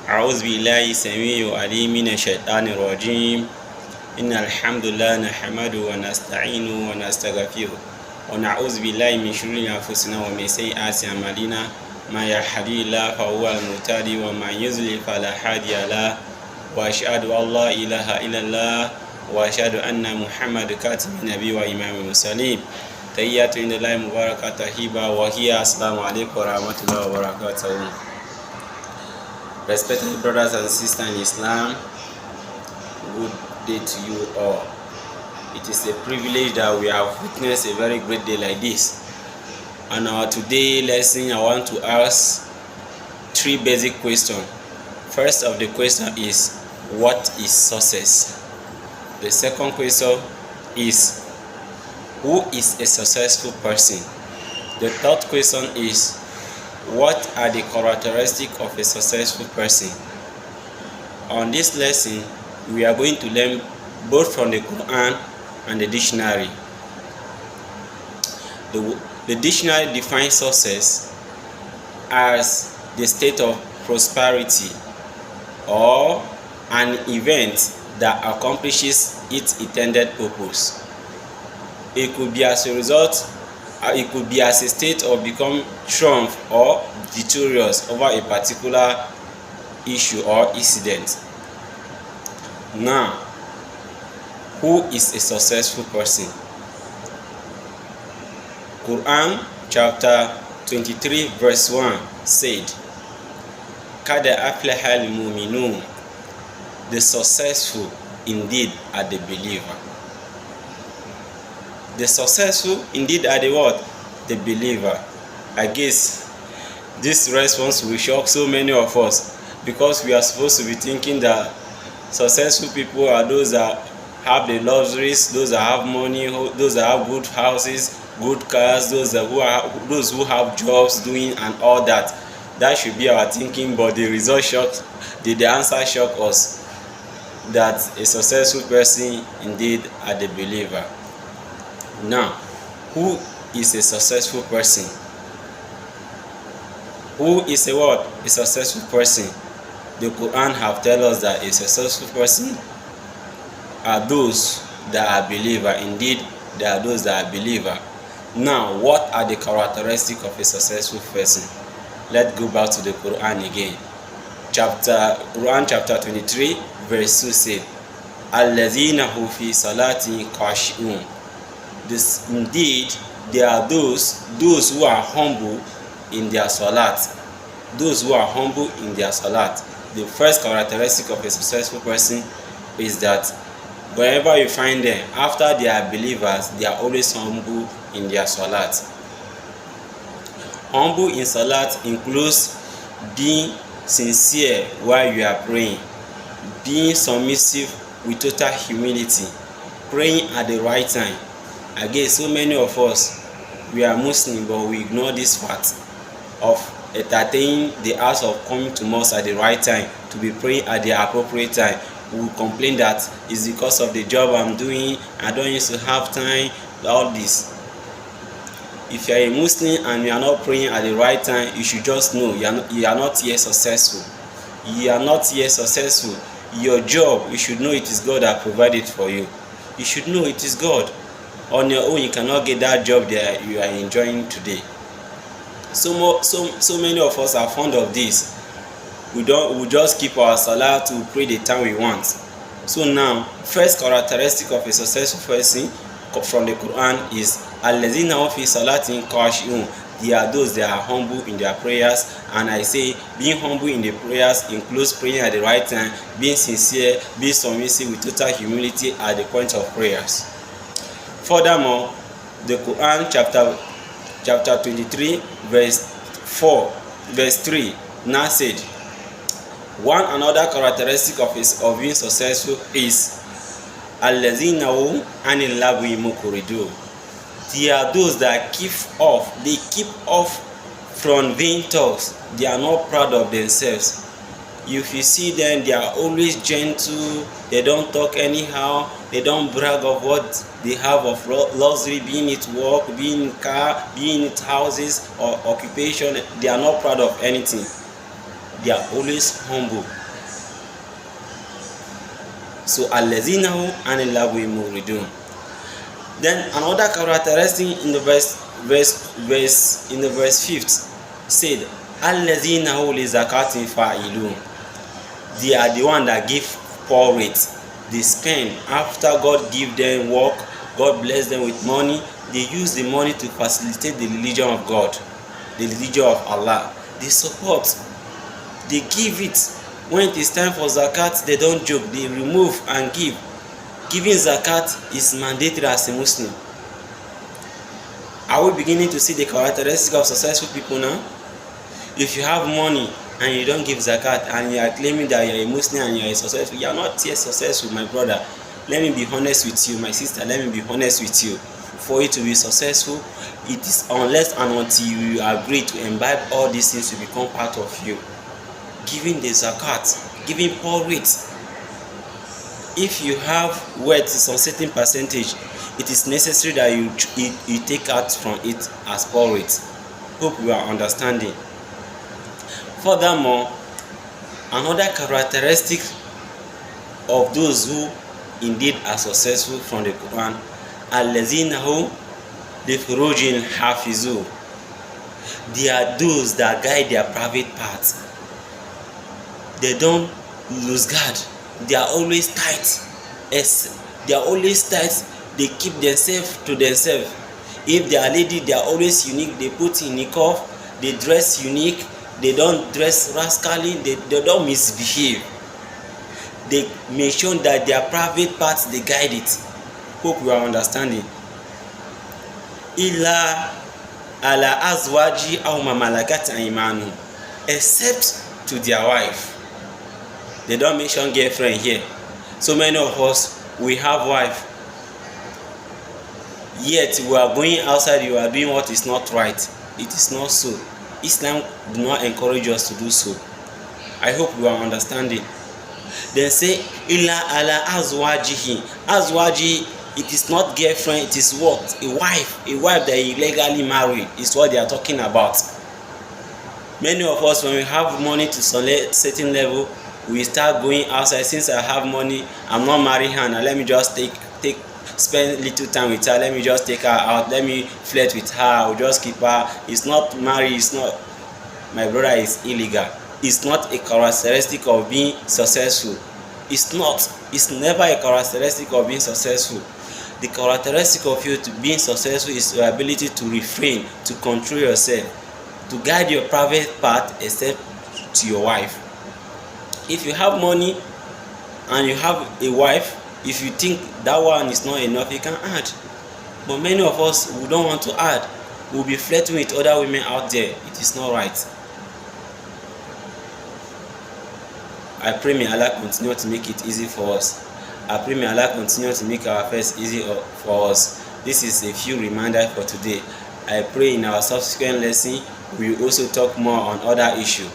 أعوذ بالله السميع العليم من الشيطان الرجيم إن الحمد لله نحمده ونستعينه ونستغفره ونعوذ بالله من شرور أنفسنا ومن سيئات أعمالنا من يهده الله فهو المهتدي ومن يضلل فلا هادي له وأشهد أن لا إله إلا الله وأشهد أن محمد خاتم النبي وإمام المرسلين تحيات عند الله مباركة طيبة وهي السلام عليكم ورحمة الله وبركاته. Respected brothers and sisters in Islam, good day to you all. It is a privilege that we have witnessed a very great day like this. On our today lesson, I want to ask three basic questions. First of the question is, what is success? The second question is, who is a successful person? The third question is, what are the characteristics of a successful person? On this lesson, we are going to learn both from the Quran and the dictionary. The dictionary defines success as the state of prosperity or an event that accomplishes its intended purpose. It could be as a result, it could be as a state of become triumph or victorious over a particular issue or incident. Now, who is a successful person? Quran chapter 23 verse 1 said, Kada aflaha al-mu'minun, the successful indeed are the believer. The successful indeed are the what? The believer. I guess this response will shock so many of us, because we are supposed to be thinking that successful people are those that have the luxuries, those that have money, those that have good houses, good cars, those who have jobs doing and all that. That should be our thinking, but the result shocked, the answer shocked us, that a successful person indeed are the believer. Now, who is a successful person? Who is a what? A successful person. The Quran have tell us that a successful person are those that are believer. Indeed, there are those that are believer. Now, what are the characteristics of a successful person? Let's go back to the Quran again. Quran chapter 23 verse 2 says, Alladhina hu fi salati khashi'un. This indeed, there are those who are humble in their salat. Those who are humble in their salat. The first characteristic of a successful person is that wherever you find them, after they are believers, they are always humble in their salat. Humble in salat includes being sincere while you are praying, being submissive with total humility, praying at the right time. Again, so many of us, we are Muslim, but we ignore this fact of entertaining the act of coming to mosque at the right time, to be praying at the appropriate time. We will complain that it's because of the job I'm doing, I don't used to have time, all this. If you are a Muslim and you are not praying at the right time, you should just know you are not yet successful. You are not yet successful. Your job, you should know it is God that provided for you. You should know it is God. On your own, you cannot get that job that you are enjoying today. So many of us are fond of this. We just keep our salah to pray the time we want. So now, first characteristic of a successful person from the Quran is alladhina hum fi salatin khashi'un. They are those that are humble in their prayers, and I say being humble in the prayers includes praying at the right time, being sincere, being submissive with total humility at the point of prayers. Furthermore, the Quran chapter 23 verse 3 now said, one another characteristic of being successful is alladhina hum anil lagwi muqridun. They are those that keep off from vain talks. They are not proud of themselves. If you see them, they are always gentle. They don't talk anyhow. They don't brag of what they have of luxury, being it work, being in car, being it houses or occupation. They are not proud of anything. they are always humble. So allazina hum anil lagwi muridun. Then another characteristic in the verse 5th said, allazina hum li zakatin fa'ilun. They are the one that give poor rate. They spend after God give them work, God bless them with money. They use the money to facilitate the religion of God, the religion of Allah. They support, they give it. When it is time for zakat, they don't joke, they remove and give. Giving zakat is mandatory as a Muslim. Are we beginning to see the characteristics of successful people now? If you have money and you don't give zakat and you are claiming that you are a Muslim and you are successful, you are not yet successful, my brother. Let me be honest with you, my sister. Let me be honest with you. For you to be successful, it is unless and until you agree to imbibe all these things to become part of you. Giving the zakat, giving poor rate. If you have wealth is a certain percentage, it is necessary that you take out from it as poor rate. Hope you are understanding. Furthermore, another characteristic of those who indeed are successful from the Quran, allazina hum li furujin hafizun. They are those that guide their private parts. They don't lose guard. They are always tight. They are always tight. They keep themselves to themselves. If they are lady, they are always unique. They put in niqab. They dress unique. They don't dress rascally. They don't misbehave. They make sure that their private parts, they guide it. Hope you are understanding. Illa ala azwaji aw ma malakat aymanuhum, except to their wife. They don't mention girlfriend here. So many of us, we have wife, yet we are going outside, you are doing what is not right. It is not so. Islam do not encourage us to do so. I hope you are understanding. Then say illa ala azwajihi. Azwaji, it is not girlfriend, it is what? A wife that you legally married is what they are talking about. Many of us, when we have money to certain level, we start going outside. Since I have money, I'm not marrying her now, let me just spend little time with her, let me just take her out, let me flirt with her, I'll just keep her. It's not married, it's not, my brother, is illegal. It's not a characteristic of being successful. It's never a characteristic of being successful. The characteristic of you to being successful is your ability to refrain, to control yourself, to guide your private part except to your wife. If you have money and you have a wife, if you think that one is not enough, you can add. But many of us, we don't want to add. We'll be flirting with other women out there. It is not right. I pray may Allah continue to make it easy for us. I pray may Allah continue to make our affairs easy for us. This is a few reminders for today. I pray in our subsequent lesson we will also talk more on other issues.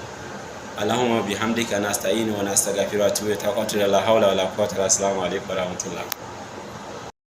Allahumma bihamdika nasta'inu wa nastaghfiruka wa natubu ilayk. La hawla wa la quwwata illa billah. Assalamu alaikum wa rahmatullah.